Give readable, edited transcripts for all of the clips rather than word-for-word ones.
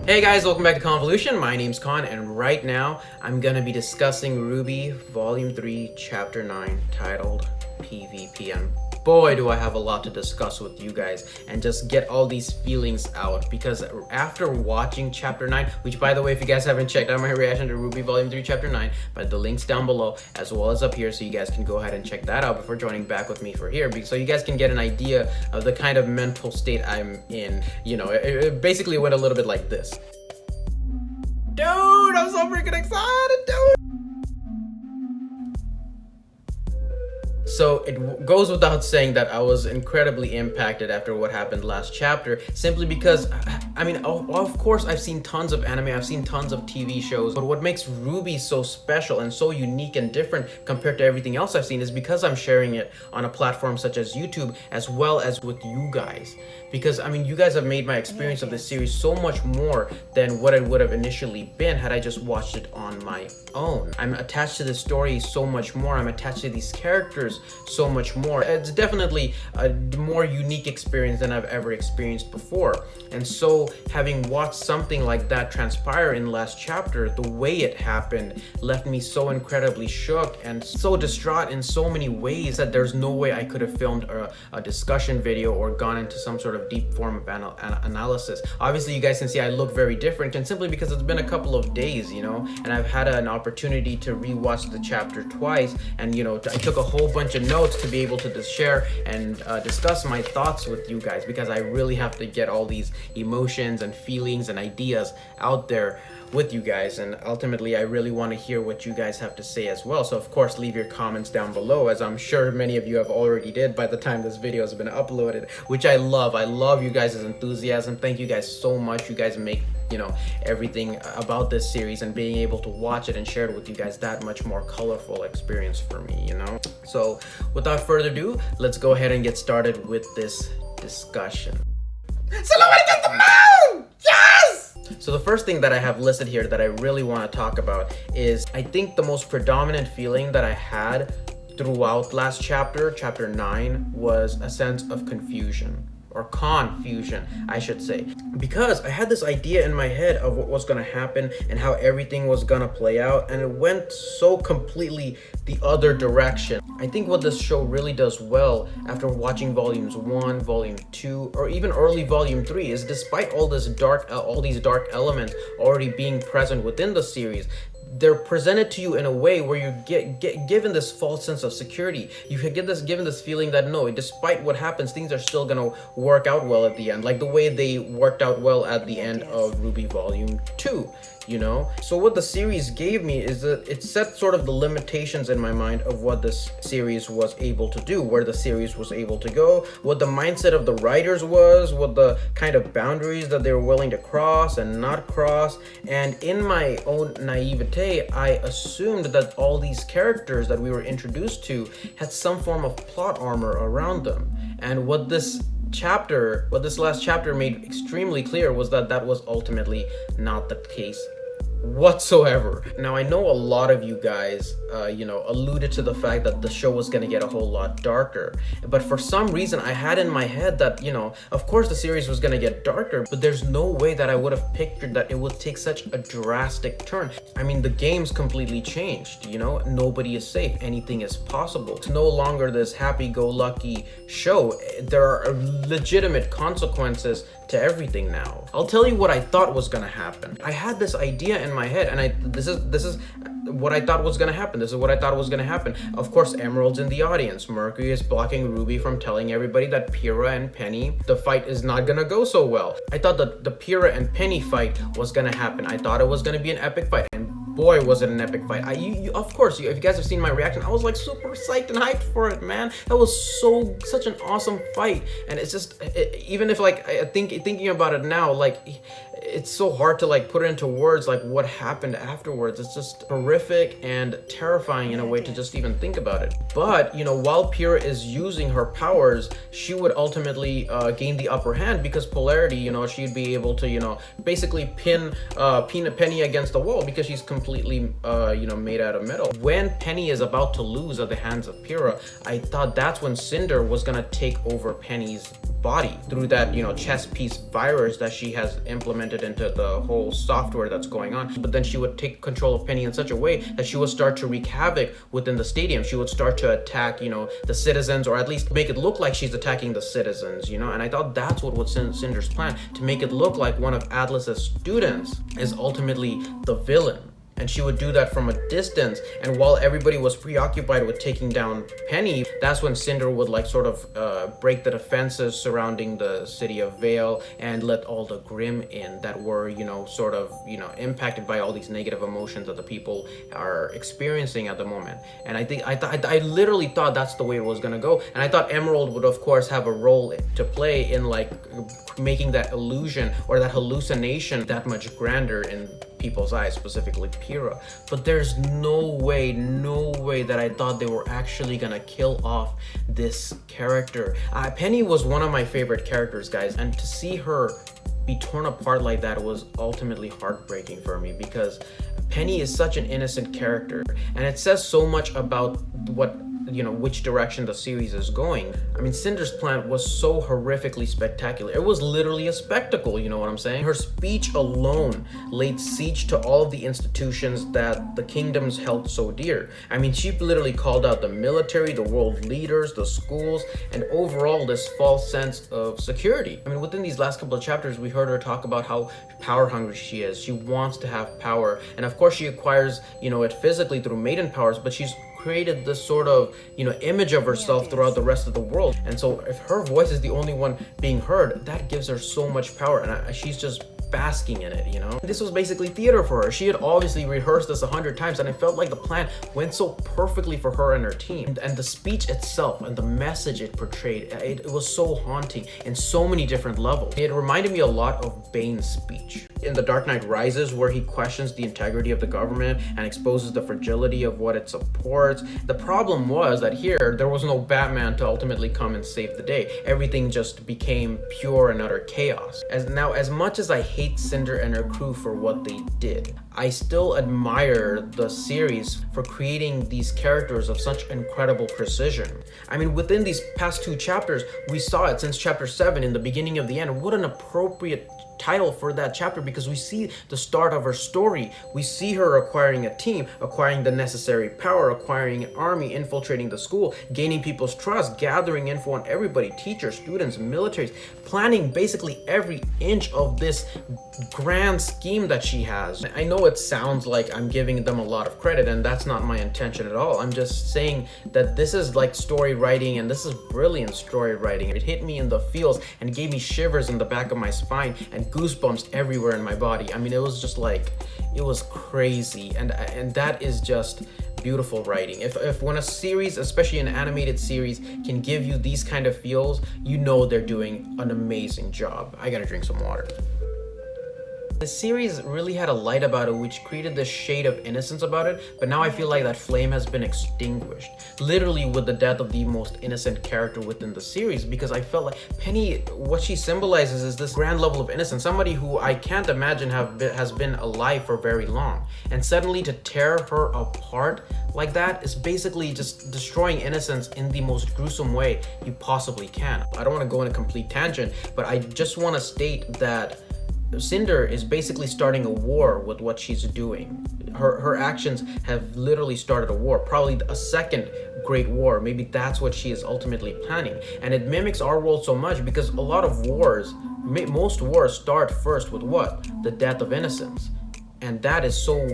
Hey guys, welcome back to Khanvolution. My name's Khan, and right now I'm gonna be discussing RWBY Volume 3, Chapter 9, titled PvP. And boy, do I have a lot to discuss with you guys and just get all these feelings out, because after watching Chapter 9, which by the way, if you guys haven't checked out my reaction to RWBY Volume 3, Chapter 9, but the link's down below as well as up here, so you guys can go ahead and check that out before joining back with me for here, so you guys can get an idea of the kind of mental state I'm in. You know, it basically went a little bit like this. Dude, I'm so freaking excited, dude! So it goes without saying that I was incredibly impacted after what happened last chapter, simply because, I mean, of course I've seen tons of anime, I've seen tons of TV shows, but what makes RWBY so special and so unique and different compared to everything else I've seen is because I'm sharing it on a platform such as YouTube, as well as with you guys. Because, I mean, you guys have made my experience of this series so much more than what it would have initially been had I just watched it on my own. I'm attached to the story so much more, I'm attached to these characters so much more. It's definitely a more unique experience than I've ever experienced before. And so having watched something like that transpire in the last chapter, the way it happened left me so incredibly shook and so distraught in so many ways that there's no way I could have filmed a discussion video or gone into some sort of deep form of analysis. Obviously you guys can see I look very different, and simply because it's been a couple of days, you know, and I've had an opportunity to rewatch the chapter twice, and you know, I took a whole bunch of notes to be able to share and discuss my thoughts with you guys, because I really have to get all these emotions and feelings and ideas out there with you guys, and ultimately I really want to hear what you guys have to say as well. So of course leave your comments down below, as I'm sure many of you have already did by the time this video has been uploaded, which I love you guys' enthusiasm. Thank you guys so much. You guys make, you know, everything about this series and being able to watch it and share it with you guys that much more colorful experience for me, you know. So without further ado, let's go ahead and get started with this discussion. So nobody gets the moon! Yes! So the first thing that I have listed here that I really want to talk about is, I think the most predominant feeling that I had throughout last chapter, chapter 9, was a sense of confusion. Or confusion, I should say, because I had this idea in my head of what was going to happen and how everything was going to play out, and it went so completely the other direction. I think what this show really does well after watching volumes 1, volume 2, or even early volume 3 is, despite all these dark elements already being present within the series, they're presented to you in a way where you get given this false sense of security. You get given this feeling that no, despite what happens, things are still gonna work out well at the end, like the way they worked out well at the end of RWBY Volume 2. You know, so what the series gave me is that it set sort of the limitations in my mind of what this series was able to do, where the series was able to go, what the mindset of the writers was, what the kind of boundaries that they were willing to cross and not cross. And in my own naivete, I assumed that all these characters that we were introduced to had some form of plot armor around them. And what this last chapter made extremely clear was that that was ultimately not the case whatsoever. Now I know a lot of you guys you know, alluded to the fact that the show was going to get a whole lot darker, but for some reason I had in my head that, you know, of course the series was going to get darker, but there's no way that I would have pictured that it would take such a drastic turn. I mean, the game's completely changed, you know, nobody is safe, anything is possible. It's no longer this happy-go-lucky show. There are legitimate consequences to everything now. I'll tell you what I thought was gonna happen. I had this idea in my head, and this is what I thought was gonna happen. This is what I thought was gonna happen. Of course, Emerald's in the audience. Mercury is blocking RWBY from telling everybody that Pyrrha and Penny, the fight is not gonna go so well. I thought that the Pyrrha and Penny fight was gonna happen. I thought it was gonna be an epic fight, and boy was it an epic fight. Of course, if you guys have seen my reaction, I was like super psyched and hyped for it, man. That was such an awesome fight. And it's just, even if like thinking about it now, like it's so hard to like put it into words, like what happened afterwards. It's just horrific and terrifying in a way to just even think about it. But you know, while Pyrrha is using her powers, she would ultimately gain the upper hand, because polarity, you know, she'd be able to, you know, basically pin Penny against the wall, because she's completely you know, made out of metal. When Penny is about to lose at the hands of Pyrrha, I thought that's when Cinder was gonna take over Penny's body through that, chess piece virus that she has implemented into the whole software that's going on. But then she would take control of Penny in such a way that she would start to wreak havoc within the stadium. She would start to attack, the citizens, or at least make it look like she's attacking the citizens, and I thought that's what was Cinder's plan, to make it look like one of Atlas's students is ultimately the villain. And she would do that from a distance. And while everybody was preoccupied with taking down Penny, that's when Cinder would break the defenses surrounding the city of Vale and let all the Grimm in that were, impacted by all these negative emotions that the people are experiencing at the moment. And I literally thought that's the way it was gonna go. And I thought Emerald would, of course, have a role to play in making that illusion or that hallucination that much grander in people's eyes, specifically Pyrrha. But there's no way that I thought they were actually gonna kill off this character. Penny was one of my favorite characters, guys, and to see her be torn apart like that was ultimately heartbreaking for me, because Penny is such an innocent character, and it says so much about which direction the series is going. I mean, Cinder's plan was so horrifically spectacular. It was literally a spectacle, you know what I'm saying? Her speech alone laid siege to all of the institutions that the kingdoms held so dear. I mean, she literally called out the military, the world leaders, the schools, and overall this false sense of security. I mean, within these last couple of chapters, we heard her talk about how power hungry she is. She wants to have power. And of course, she acquires, it physically through maiden powers, but she's created this sort of image of herself throughout the rest of the world. And so if her voice is the only one being heard, that gives her so much power, and she's just basking in it. This was basically theater for her. She had obviously rehearsed this 100 times, and I felt like the plan went so perfectly for her and her team. And the speech itself and the message it portrayed, it was so haunting in so many different levels. It reminded me a lot of Bane's speech in The Dark Knight Rises, where he questions the integrity of the government and exposes the fragility of what it supports. The problem was that here, there was no Batman to ultimately come and save the day. Everything just became pure and utter chaos. As much as I hate Cinder and her crew for what they did, I still admire the series for creating these characters of such incredible precision. I mean, within these past 2 chapters, we saw it since chapter 7 in the beginning of the end. What an appropriate title for that chapter, because we see the start of her story. We see her acquiring a team, acquiring the necessary power, acquiring an army, infiltrating the school, gaining people's trust, gathering info on everybody, teachers, students, militaries, planning basically every inch of this grand scheme that she has. I know it sounds like I'm giving them a lot of credit, and that's not my intention at all. I'm just saying that this is like story writing, and this is brilliant story writing. It hit me in the feels and gave me shivers in the back of my spine and goosebumps everywhere in my body. I mean, it was just it was crazy, and that is just beautiful writing. If when a series, especially an animated series, can give you these kind of feels, they're doing an amazing job. I gotta drink some water. The series really had a light about it, which created this shade of innocence about it, but now I feel like that flame has been extinguished, literally with the death of the most innocent character within the series, because I felt like Penny, what she symbolizes is this grand level of innocence, somebody who I can't imagine has been alive for very long, and suddenly to tear her apart like that is basically just destroying innocence in the most gruesome way you possibly can. I don't want to go on a complete tangent, but I just want to state that Cinder is basically starting a war with what she's doing. Her actions have literally started a war, probably a second great war. Maybe that's what she is ultimately planning. And it mimics our world so much because a lot of wars, most wars start first with what? The death of innocence. And that is so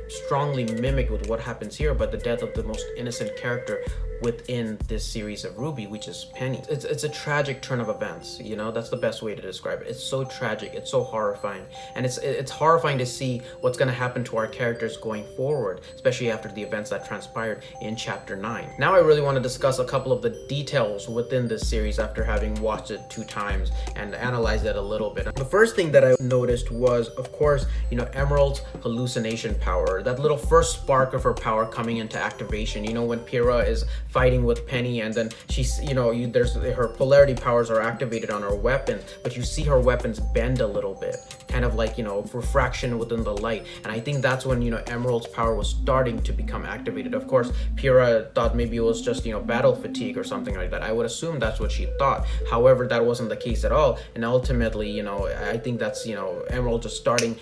strongly mimicked with what happens here, but the death of the most innocent character within this series of RWBY, which is Penny. It's a tragic turn of events, that's the best way to describe it. It's so tragic, it's so horrifying, and it's horrifying to see what's going to happen to our characters going forward, especially after the events that transpired in chapter 9. Now I really want to discuss a couple of the details within this series after having watched it 2 times and analyzed it a little bit. The first thing that I noticed was, of course, Emerald's hallucination power, that little first spark of her power coming into activation, when Pyrrha is fighting with Penny, and then she's, there's her polarity powers are activated on her weapon, but you see her weapons bend a little bit, kind of like, refraction within the light. And I think that's when, Emerald's power was starting to become activated. Of course, Pyrrha thought maybe it was just, battle fatigue or something like that. I would assume that's what she thought. However, that wasn't the case at all. And ultimately, I think that's, Emerald just starting,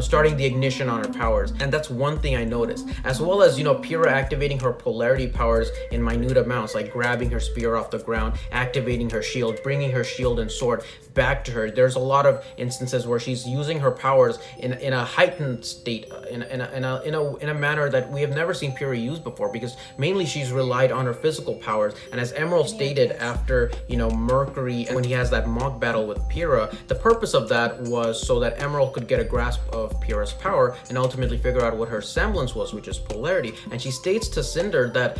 starting the ignition on her powers. And that's one thing I noticed. As well as, Pyrrha activating her polarity powers in minute amounts, like grabbing her spear off the ground, activating her shield, bringing her shield and sword back to her. There's a lot of instances where she's using her powers in a heightened state, in a manner that we have never seen Pyrrha use before, because mainly she's relied on her physical powers. And as Emerald stated after, Mercury, when he has that mock battle with Pyrrha, the purpose of that was so that Emerald could get a grasp of Pyrrha's power and ultimately figure out what her semblance was, which is polarity. And she states to Cinder that,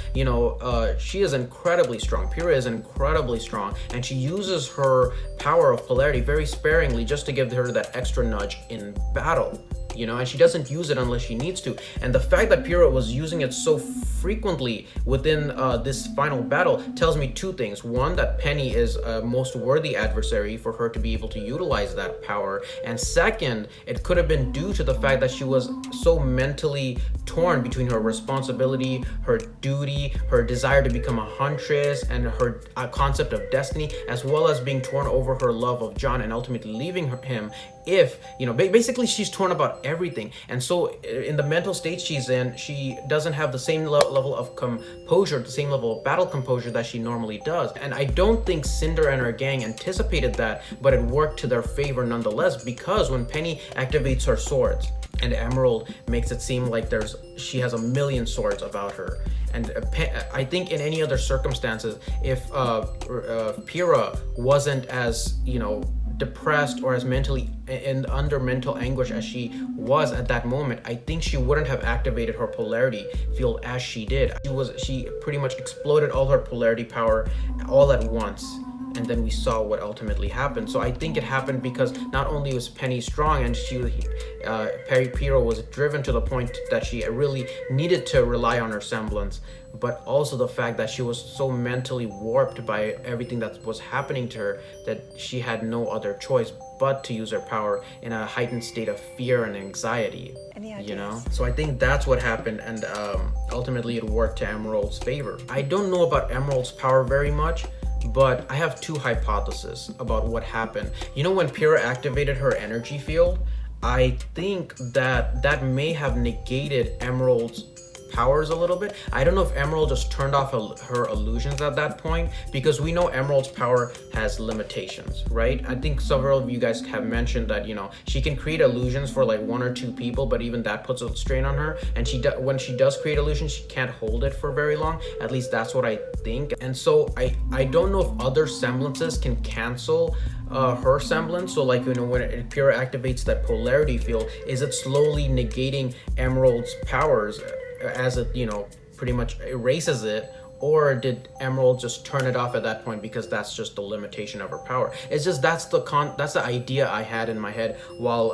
she is incredibly strong. Pyrrha is incredibly strong, and she uses her power of polarity very sparingly, just to give her that extra nudge in battle, and she doesn't use it unless she needs to. And the fact that Pyrrha was using it so frequently within this final battle tells me two things. One, that Penny is a most worthy adversary for her to be able to utilize that power. And second, it could have been due to the fact that she was so mentally torn between her responsibility, her duty, her desire to become a huntress, and her concept of destiny, as well as being torn over her love of John and ultimately leaving him. If, basically she's torn about everything. And so in the mental state she's in, she doesn't have the same level of composure, the same level of battle composure that she normally does. And I don't think Cinder and her gang anticipated that, but it worked to their favor nonetheless, because when Penny activates her swords and Emerald makes it seem like she has a million swords about her. And I think in any other circumstances, if Pyrrha wasn't as, depressed or as mentally and under mental anguish as she was at that moment, I think she wouldn't have activated her polarity field as she did. She pretty much exploded all her polarity power all at once. And then we saw what ultimately happened. So I think it happened because not only was Penny strong, and Pyrrha was driven to the point that she really needed to rely on her semblance, but also the fact that she was so mentally warped by everything that was happening to her that she had no other choice but to use her power in a heightened state of fear and anxiety. So I think that's what happened, and ultimately it worked to Emerald's favor. I don't know about Emerald's power very much, but I have two hypotheses about what happened. When Pyrrha activated her energy field, I think that may have negated Emerald's powers a little bit. I don't know if Emerald just turned off her illusions at that point, because we know Emerald's power has limitations, right? I think several of you guys have mentioned that, she can create illusions for like one or two people, but even that puts a strain on her. And when she does create illusions, she can't hold it for very long. At least that's what I think. And so I don't know if other semblances can cancel her semblance. So like, when Pyrrha activates that polarity field, is it slowly negating Emerald's powers as it, pretty much erases it? Or did Emerald just turn it off at that point because that's just the limitation of her power? It's just that's the idea I had in my head while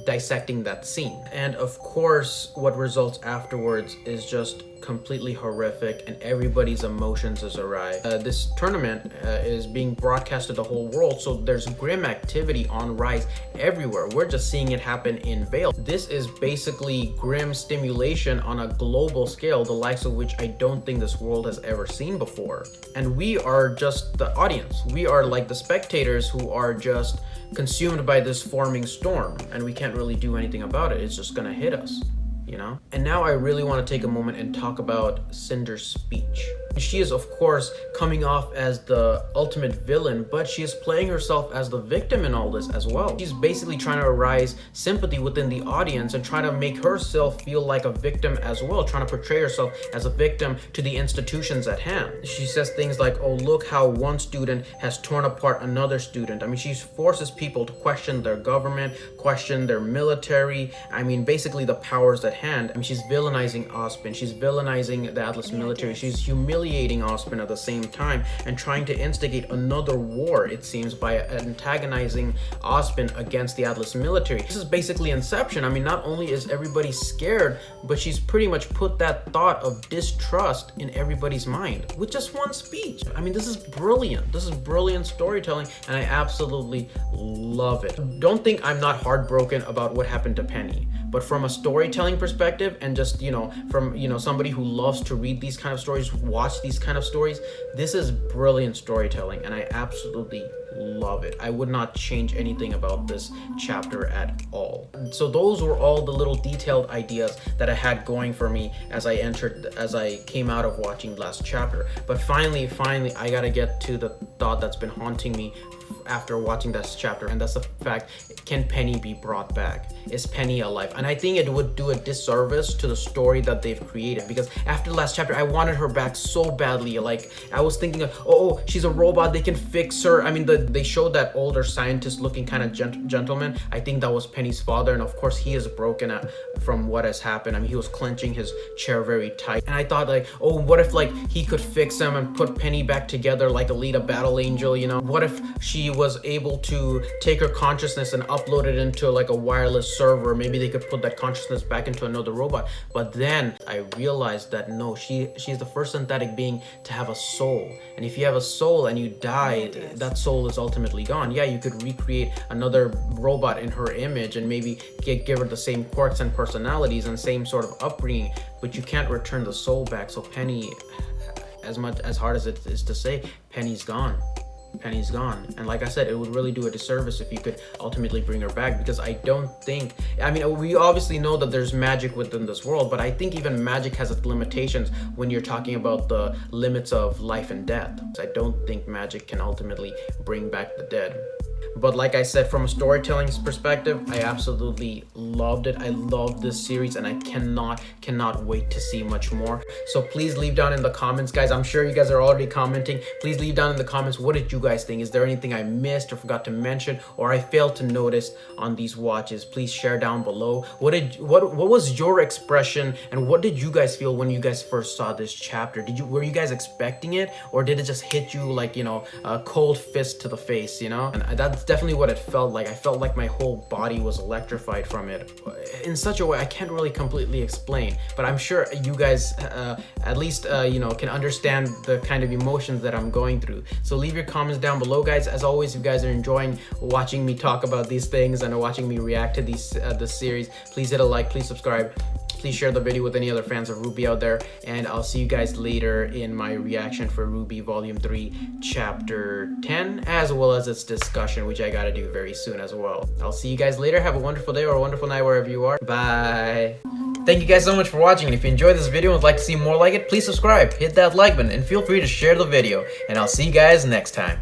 dissecting that scene. And of course, what results afterwards is just completely horrific, and everybody's emotions is awry. This tournament is being broadcast to the whole world, so there's grim activity on Rise everywhere. We're just seeing it happen in Vale. This is basically grim stimulation on a global scale, the likes of which I don't think this world has ever seen before. And we are just the audience. We are like the spectators who are just consumed by this forming storm, and we can't really do anything about it. It's just gonna hit us. And now I really want to take a moment and talk about Cinder's speech. She is, of course, coming off as the ultimate villain, but she is playing herself as the victim in all this as well. She's basically trying to arouse sympathy within the audience and trying to make herself feel like a victim as well, trying to portray herself as a victim to the institutions at hand. She says things like, oh, look how one student has torn apart another student. She forces people to question their government, question their military, basically the powers at hand. She's villainizing Ozpin, she's villainizing the Atlas military, she's humiliating humiliating Ospen at the same time and trying to instigate another war, it seems, by antagonizing Ospen against the Atlas military. This is basically Inception. I mean, not only is everybody scared, but she's pretty much put that thought of distrust in everybody's mind with just one speech. I mean, this is brilliant. This is brilliant storytelling, and I absolutely love it. Don't think I'm not heartbroken about what happened to Penny, but from a storytelling perspective, and just, you know, from, you know, somebody who loves to read these kind of stories, watch these kind of stories, this is brilliant storytelling, and I absolutely love it. I would not change anything about this chapter at all. So those were all the little detailed ideas that I had going for me as I came out of watching last chapter. But finally, I gotta get to the thought that's been haunting me after watching this chapter, and that's the fact, can Penny be brought back? Is Penny alive? And I think it would do a disservice to the story that they've created, because after the last chapter I wanted her back so badly. Like, I was thinking of, oh, she's a robot, they can fix her. I mean, they showed that older scientist looking kind of gentleman. I think that was Penny's father, and of course he is broken from what has happened. I mean, he was clenching his chair very tight, and I thought, like, oh, what if, like, he could fix him and put Penny back together like Alita Battle Angel, you know? What if she was able to take her consciousness and upload it into like a wireless server? Maybe they could put that consciousness back into another robot. But then I realized that no, she's the first synthetic being to have a soul, and if you have a soul and you died, that soul is ultimately gone. Yeah, you could recreate another robot in her image and maybe give her the same quirks and personalities and same sort of upbringing, but you can't return the soul back. So Penny, as hard as it is to say, Penny's gone. Penny's gone. And like I said, it would really do a disservice if you could ultimately bring her back, because I don't think, I mean, we obviously know that there's magic within this world, but I think even magic has its limitations when you're talking about the limits of life and death. I don't think magic can ultimately bring back the dead. But like I said, from a storytelling perspective, I absolutely loved it. I love this series, and I cannot wait to see much more. So please leave down in the comments, guys. I'm sure you guys are already commenting. Please leave down in the comments, what did you guys think? Is there anything I missed or forgot to mention, or I failed to notice on these watches? Please share down below. What was your expression, and what did you guys feel when you guys first saw this chapter? Were you guys expecting it, or did it just hit you like, you know, a cold fist to the face, you know? And that's definitely what it felt like. I felt like my whole body was electrified from it in such a way I can't really completely explain, but I'm sure you guys at least you know, can understand the kind of emotions that I'm going through. So leave your comments down below, guys. As always, if you guys are enjoying watching me talk about these things and watching me react to this series, please hit a like, please subscribe. Please share the video with any other fans of RWBY out there, and I'll see you guys later in my reaction for RWBY Volume 3, Chapter 10, as well as its discussion, which I gotta do very soon as well. I'll see you guys later. Have a wonderful day or a wonderful night wherever you are. Bye. Thank you guys so much for watching, and if you enjoyed this video and would like to see more like it, please subscribe, hit that like button, and feel free to share the video, and I'll see you guys next time.